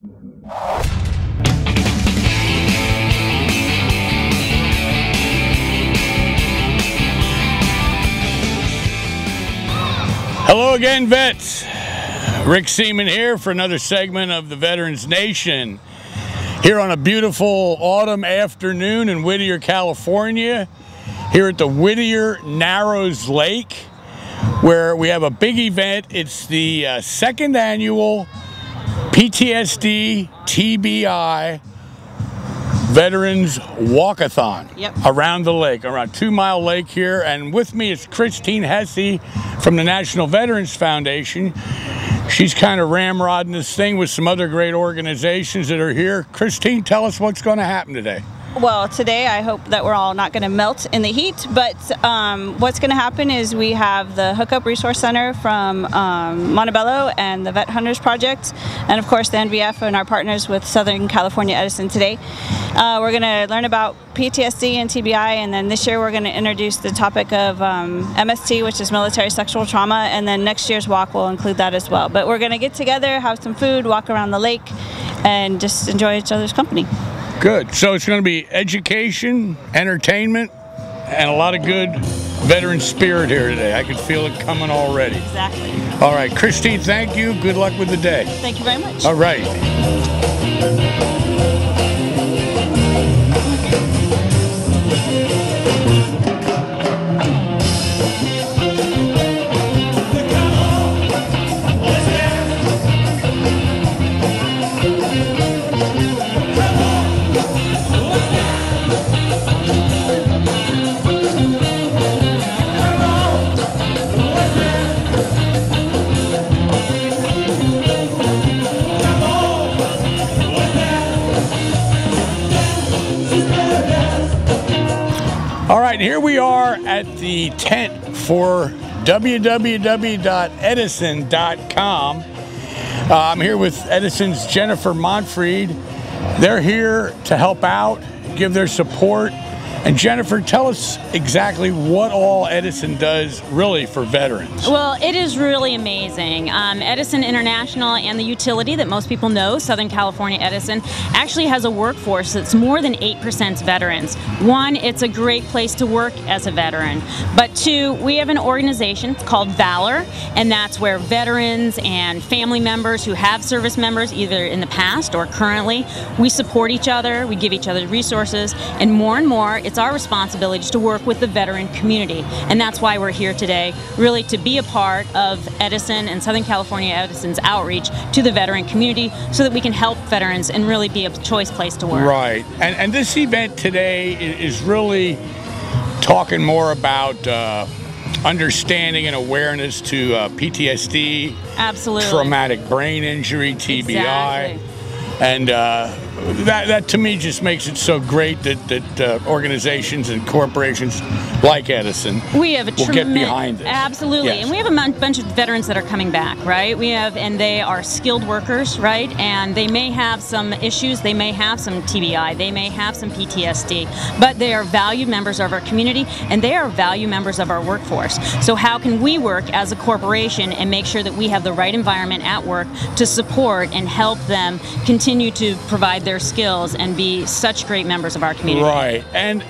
Hello again, vets. Rick Seaman here for another segment of the Veterans Nation. Here on a beautiful autumn afternoon in Whittier, California, here at the Whittier Narrows Lake, where we have a big event. It's the second annual PTSD TBI Veterans Walkathon. Yep. Around the lake, around 2 Mile Lake here. And with me is Christine Hesse from the National Veterans Foundation. She's kind of ramrodding this thing with some other great organizations that are here. Christine, tell us what's going to happen today. Well, today I hope that we're all not going to melt in the heat, but what's going to happen is we have the Hookup Resource Center from Montebello and the Vet Hunters Project, and of course the NVF and our partners with Southern California Edison today. We're going to learn about PTSD and TBI, and then this year we're going to introduce the topic of MST, which is military sexual trauma, and then next year's walk will include that as well. But we're going to get together, have some food, walk around the lake, and just enjoy each other's company. Good. So it's going to be education, entertainment, and a lot of good veteran spirit here today. I can feel it coming already. Exactly. All right, Christine, thank you. Good luck with the day. Thank you very much. All right. All right, here we are at the tent for www.edison.com. I'm here with Edison's Jennifer Montfried. They're here to help out, give their support. And Jennifer, tell us exactly what all Edison does really for veterans. Well, it is really amazing. Edison International and the utility that most people know, Southern California Edison, actually has a workforce that's more than 8% veterans. One, it's a great place to work as a veteran. But two, we have an organization called Valor, and that's where veterans and family members who have service members, either in the past or currently, we support each other, we give each other resources, and more, it's our responsibility to work with the veteran community. And that's why we're here today, really to be a part of Edison and Southern California Edison's outreach to the veteran community so that we can help veterans and really be a choice place to work. Right. And this event today is really talking more about understanding and awareness to PTSD, absolutely, traumatic brain injury, TBI. Exactly. And that to me just makes it so great that organizations and corporations like Edison will get behind it. Absolutely. Yes. And we have a bunch of veterans that are coming back, right? And they are skilled workers, right? And they may have some issues, they may have some TBI, they may have some PTSD, but they are valued members of our community and they are valued members of our workforce. So how can we work as a corporation and make sure that we have the right environment at work to support and help them continue to provide their skills and be such great members of our community? Right. And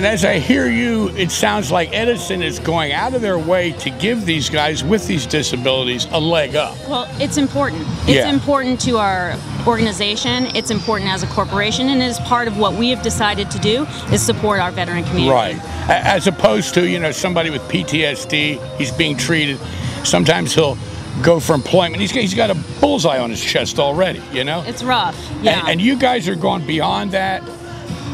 as I hear you, it sounds like Edison is going out of their way to give these guys with these disabilities a leg up. Well, it's important. It's important to our organization. It's important as a corporation, and is part of what we have decided to do is support our veteran community. Right. As opposed to, you know, somebody with PTSD, he's being treated. Sometimes he'll go for employment. He's got a bullseye on his chest already, you know? It's rough, yeah. And you guys are going beyond that.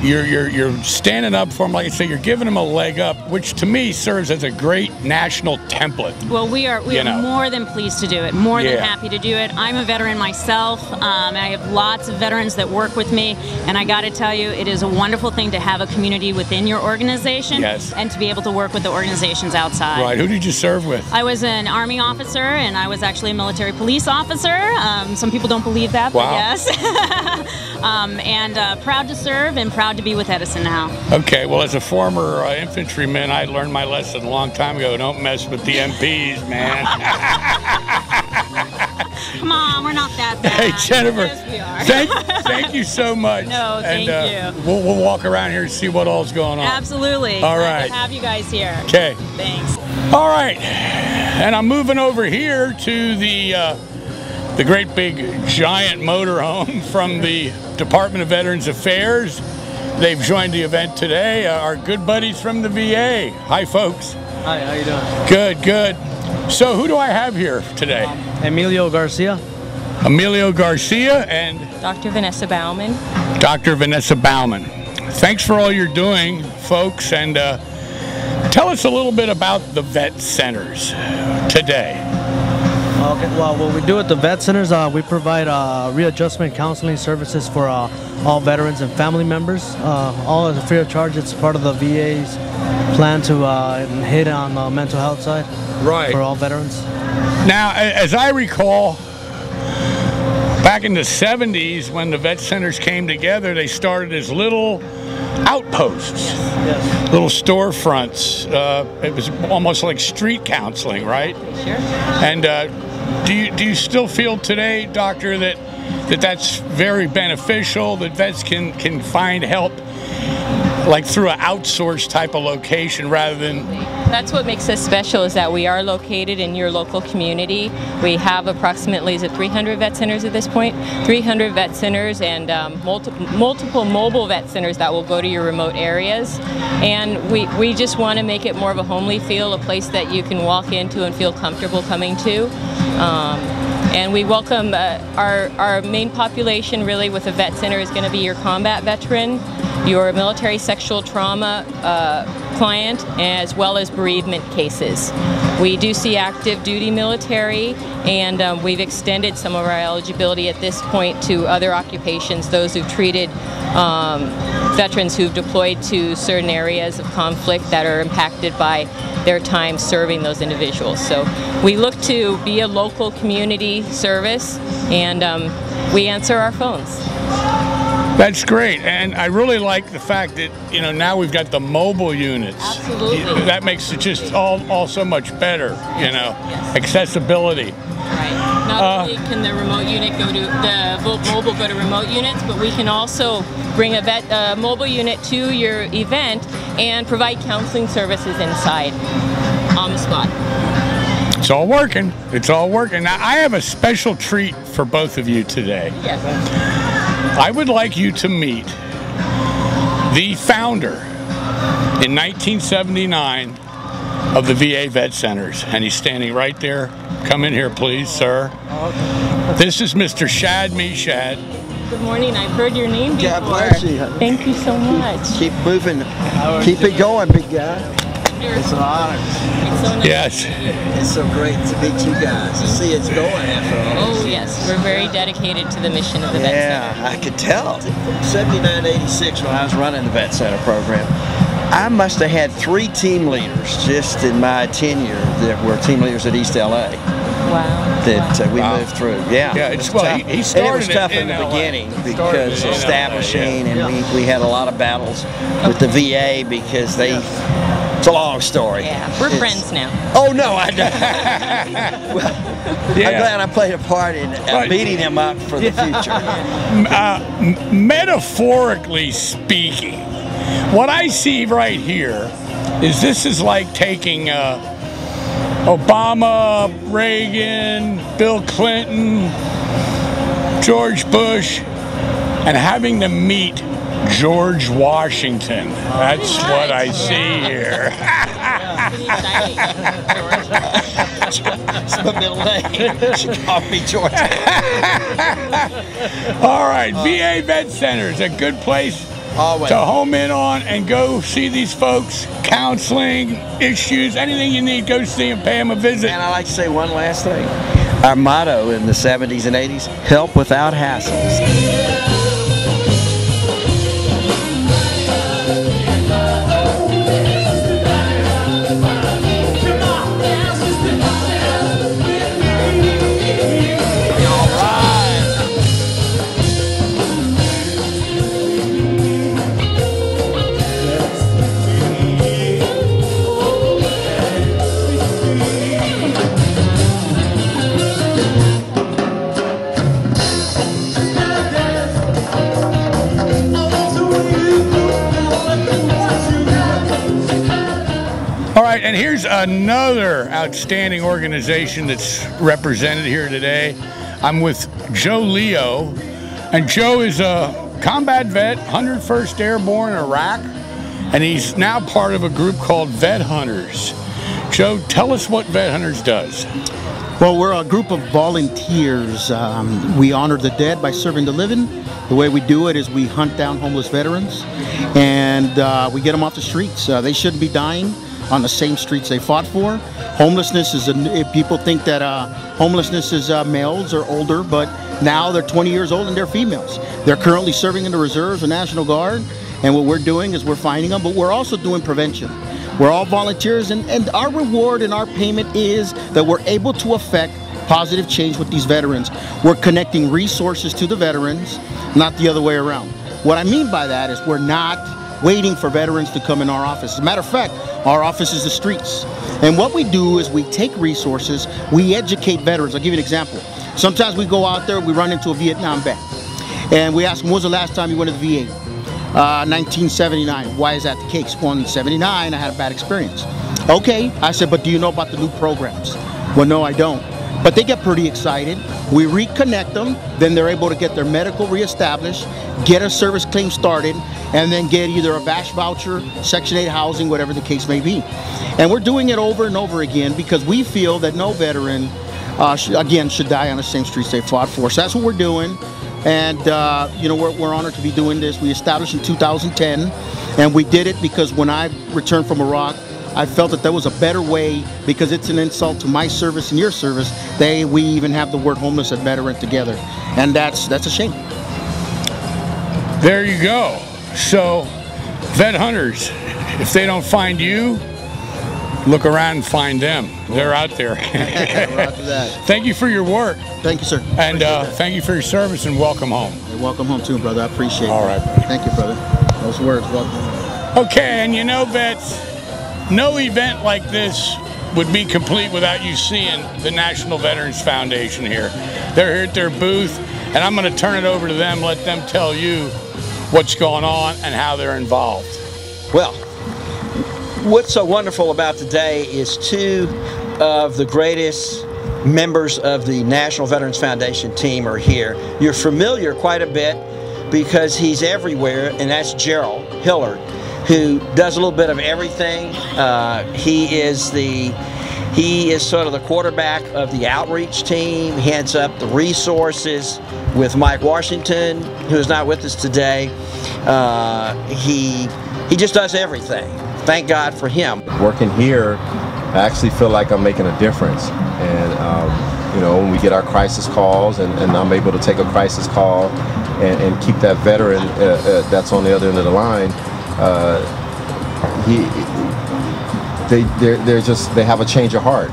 You're standing up for them, like I say, you're giving them a leg up, which to me serves as a great national template. Well, we are more than pleased to do it, more than happy to do it. I'm a veteran myself. I have lots of veterans that work with me, and I got to tell you, it is a wonderful thing to have a community within your organization and to be able to work with the organizations outside. Right. Who did you serve with? I was an Army officer, and I was actually a military police officer. Some people don't believe that, but yes. And proud to serve and proud to be with Edison now. Okay, well, as a former infantryman, I learned my lesson a long time ago. Don't mess with the MPs, man. Come on, we're not that bad. Hey, Jennifer. Yes, we are. Thank you so much. No, thank you. We'll walk around here and see what all's going on. Absolutely. All Glad right. to have you guys here. Okay. Thanks. All right. And I'm moving over here to the great big giant motorhome from the Department of Veterans Affairs. They've joined the event today. Our good buddies from the VA. Hi, folks. Hi, how you doing? Good, good. So who do I have here today? Emilio Garcia. Emilio Garcia and Dr. Vanessa Bauman. Dr. Vanessa Bauman. Thanks for all you're doing, folks, and tell us a little bit about the vet centers today. Okay, well, what we do at the vet centers, we provide readjustment counseling services for all veterans and family members. All is free of charge. It's part of the VA's plan to hit on the mental health side for all veterans. Now, as I recall, back in the 70s when the vet centers came together, they started as little outposts, Yes. little storefronts. It was almost like street counseling, right? Sure. And do you still feel today, Doctor, that's very beneficial, that vets can find help like through an outsourced type of location rather than... That's what makes us special, is that we are located in your local community. We have approximately 300 vet centers at this point, 300 vet centers and multiple mobile vet centers that will go to your remote areas. And we just want to make it more of a homely feel, a place that you can walk into and feel comfortable coming to. And we welcome our main population really with a vet center is going to be your combat veteran, your military sexual trauma client, as well as bereavement cases. We do see active duty military, and we've extended some of our eligibility at this point to other occupations, those who've treated veterans who've deployed to certain areas of conflict that are impacted by their time serving those individuals. So we look to be a local community service, and we answer our phones. That's great, and I really like the fact that now we've got the mobile units. Absolutely. That makes it just all so much better. Yes. Accessibility. Right. Not only can the remote unit mobile go to remote units, but we can also bring a mobile unit to your event and provide counseling services inside on the spot. It's all working. It's all working. Now I have a special treat for both of you today. Yes. I would like you to meet the founder in 1979 of the VA Vet Centers, and he's standing right there. Come in here, please, sir. This is Mr. Shad Meshad. Good morning. I've heard your name before. God bless you. Thank you so much. Keep moving. Keep it going, big guy. It's an honor. It's so nice. Yes. It's so great to meet you guys. To see it's going after all. Oh yes, we're very dedicated to the mission of the Vet Center. Yeah, I could tell. 79, 86 when I was running the Vet Center program, I must have had 3 team leaders just in my tenure that were team leaders at East LA. Wow. That we moved through. Yeah. Yeah, it was well, tough. he started and it was tough in in the LA. beginning He started because in LA, establishing, yeah. and we had a lot of battles with the VA because they. It's a long story. Yeah, we're friends now. Oh no, I don't. Well, I'm glad I played a part in beating him up for the future. Metaphorically speaking, what I see right here is this is like taking Obama, Reagan, Bill Clinton, George Bush, and having them meet George Washington. That's what I see here. It's my middle name. She called me George. All right, VA Vet Centers, a good place Always. to home in on and go see these folks. Counseling, issues, anything you need, go see them, pay them a visit. And I like to say one last thing. Our motto in the 70s and 80s, help without hassles. And here's another outstanding organization that's represented here today. I'm with Joe Leo, and Joe is a combat vet, 101st Airborne, Iraq, and he's now part of a group called Vet Hunters. Joe, tell us what Vet Hunters does. Well, we're a group of volunteers. We honor the dead by serving the living. The way we do it is we hunt down homeless veterans, and we get them off the streets. They shouldn't be dying on the same streets they fought for. Homelessness is, people think that homelessness is males or older, but now they're 20 years old and they're females. They're currently serving in the reserves, the National Guard, and what we're doing is we're finding them, but we're also doing prevention. We're all volunteers, and our reward and our payment is that we're able to affect positive change with these veterans. We're connecting resources to the veterans, not the other way around. What I mean by that is we're not waiting for veterans to come in our office. As a matter of fact, our office is the streets. And what we do is we take resources, we educate veterans. I'll give you an example. Sometimes we go out there, we run into a Vietnam vet, and we ask them, when was the last time you went to the VA? 1979. Why is that the case? Well, in 79, I had a bad experience. Okay, I said, but do you know about the new programs? Well, no, I don't. But they get pretty excited. We reconnect them, then they're able to get their medical reestablished, get a service claim started, and then get either a VASH voucher, Section 8 housing, whatever the case may be. And we're doing it over and over again because we feel that no veteran, should die on the same streets they fought for. So that's what we're doing. And we're honored to be doing this. We established in 2010, and we did it because when I returned from Iraq, I felt that there was a better way, because it's an insult to my service and your service. We even have the word homeless and veteran together, and that's a shame. There you go. So, Vet Hunters, if they don't find you, look around and find them. They're out there. We're after that. Thank you for your work. Thank you, sir. And thank you for your service, and welcome home. Hey, welcome home too, brother. I appreciate it. All right, buddy. Thank you, brother. Those words, welcome. Okay, and you know, vets, no event like this would be complete without you seeing the National Veterans Foundation here. They're here at their booth, and I'm going to turn it over to them, let them tell you what's going on and how they're involved. Well, what's so wonderful about today is two of the greatest members of the National Veterans Foundation team are here. You're familiar quite a bit because he's everywhere, and that's Gerald Hillard, who does a little bit of everything. He is sort of the quarterback of the outreach team. He heads up the resources with Mike Washington, who is not with us today. He just does everything. Thank God for him. Working here, I actually feel like I'm making a difference. And when we get our crisis calls, and I'm able to take a crisis call and keep that veteran that's on the other end of the line, they have a change of heart.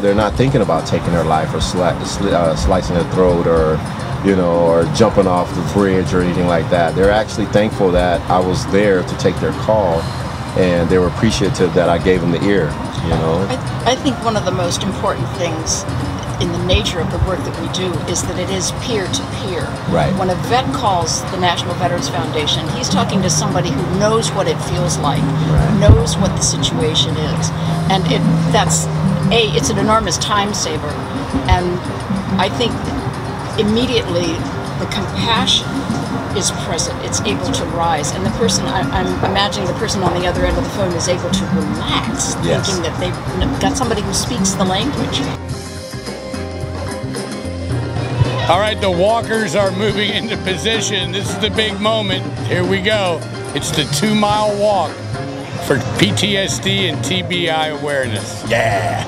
They're not thinking about taking their life or slicing their throat or jumping off the bridge or anything like that. They're actually thankful that I was there to take their call, and they were appreciative that I gave them the ear. I think one of the most important things in the nature of the work that we do is that it is peer-to-peer. Right. When a vet calls the National Veterans Foundation, he's talking to somebody who knows what it feels like, knows what the situation is, and it's an enormous time saver. And I think immediately the compassion is present. It's able to rise, and the person, I'm imagining the person on the other end of the phone is able to relax, yes, thinking that they've got somebody who speaks the language. All right, the walkers are moving into position. This is the big moment. Here we go. It's the 2-mile walk for PTSD and TBI awareness. Yeah.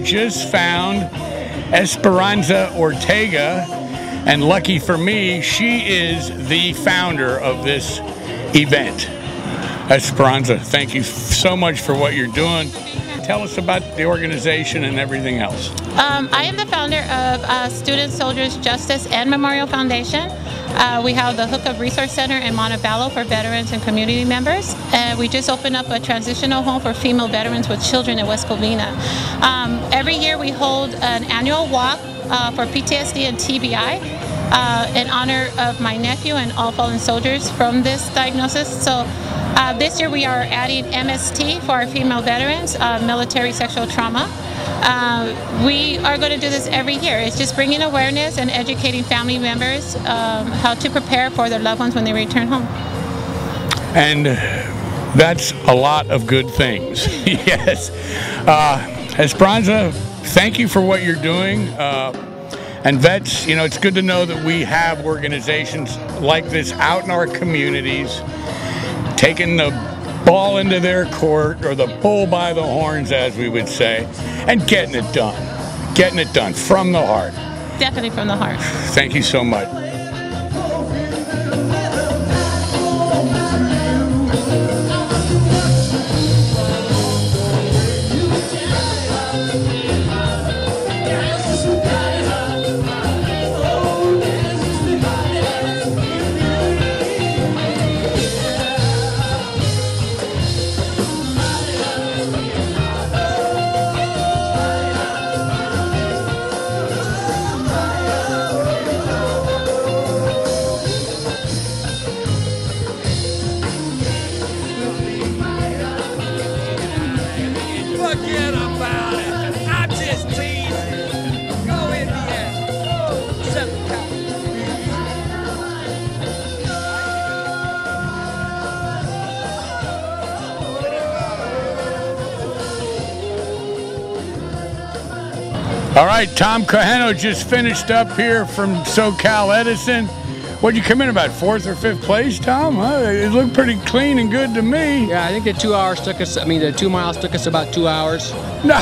just found Esperanza Ortega, and lucky for me, she is the founder of this event. Esperanza, thank you so much for what you're doing. Tell us about the organization and everything else. I am the founder of Student Soldiers Justice and Memorial Foundation. We have the Hookup Resource Center in Montebello for veterans and community members. We just opened up a transitional home for female veterans with children in West Covina. Every year we hold an annual walk for PTSD and TBI in honor of my nephew and all fallen soldiers from this diagnosis. So this year we are adding MST for our female veterans, military sexual trauma. We are going to do this every year. It's just bringing awareness and educating family members how to prepare for their loved ones when they return home. And that's a lot of good things. Yes. Esperanza, thank you for what you're doing. And vets, you know, it's good to know that we have organizations like this out in our communities, taking the ball into their court, or the bull by the horns, as we would say, and getting it done from the heart. Definitely from the heart. Thank you so much. All right, Tom Cojeno just finished up here from SoCal Edison. What'd you come in about, 4th or 5th place, Tom? It looked pretty clean and good to me. Yeah, I think the 2 hours took us, the 2 miles took us about 2 hours. No.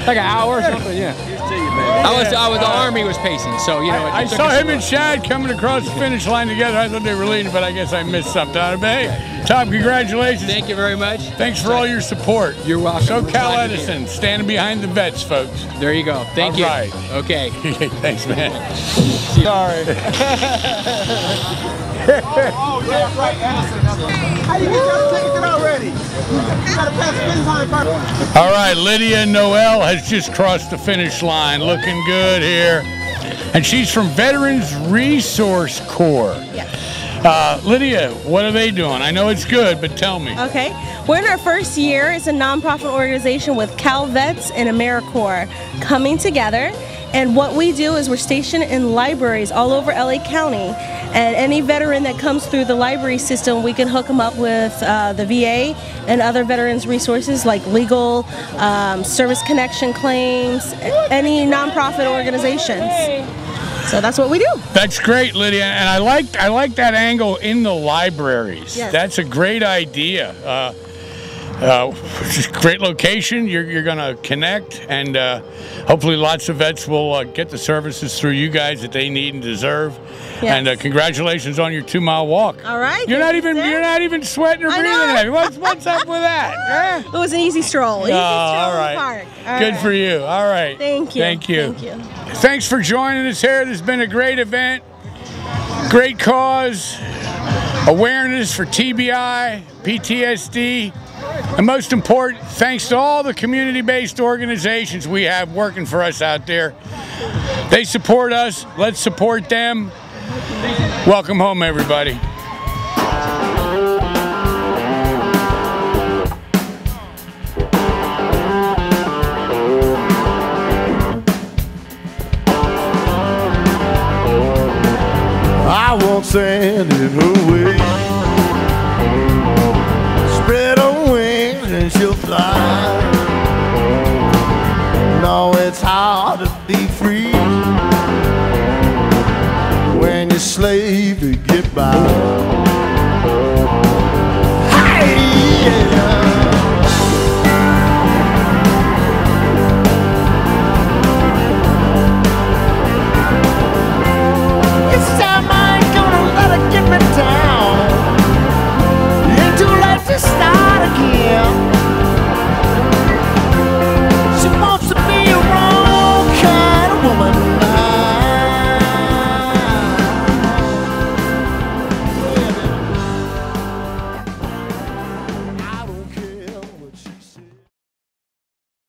Like an hour or something, yeah. The Army was pacing, so, you know. I saw him and Shad coming across the finish line together. I thought they were leading, but I guess I missed something. Hey, Tom, congratulations. Thank you very much. Thanks for all your support. You're welcome. SoCal Edison, standing behind the vets, folks. There you go. Thank you. All right. Okay. Thanks, man. Sorry. Oh, yeah, right, Edison. How you get your ticket already? You gotta pass the finish line first. All right, Lydia Noel has just crossed the finish line, looking good here. And she's from Veterans Resource Corps. Yes. Lydia, what are they doing? I know it's good, but tell me. Okay. We're in our first year. It's a nonprofit organization with Cal Vets and AmeriCorps coming together. And what we do is we're stationed in libraries all over LA County. And any veteran that comes through the library system, we can hook them up with the VA and other veterans resources like legal, service connection claims, any nonprofit organizations. So that's what we do. That's great, Lydia, and I like that angle in the libraries. Yes. That's a great idea. Great location. You're going to connect, and hopefully lots of vets will get the services through you guys that they need and deserve. Yes. And congratulations on your 2-mile walk. All right. You're not even sweating or breathing. What's up with that? It was an easy stroll. Easy stroll all right. in the park. All Good right. for you. All right. Thank you. Thank you. Thank you. Thanks for joining us here. This has been a great event. Great cause. Awareness for TBI, PTSD. And most important, thanks to all the community-based organizations we have working for us out there. They support us. Let's support them. Welcome home, everybody. I won't send it away. Spread her wings and she'll fly. No, it's hard to be free when you're slave to get by.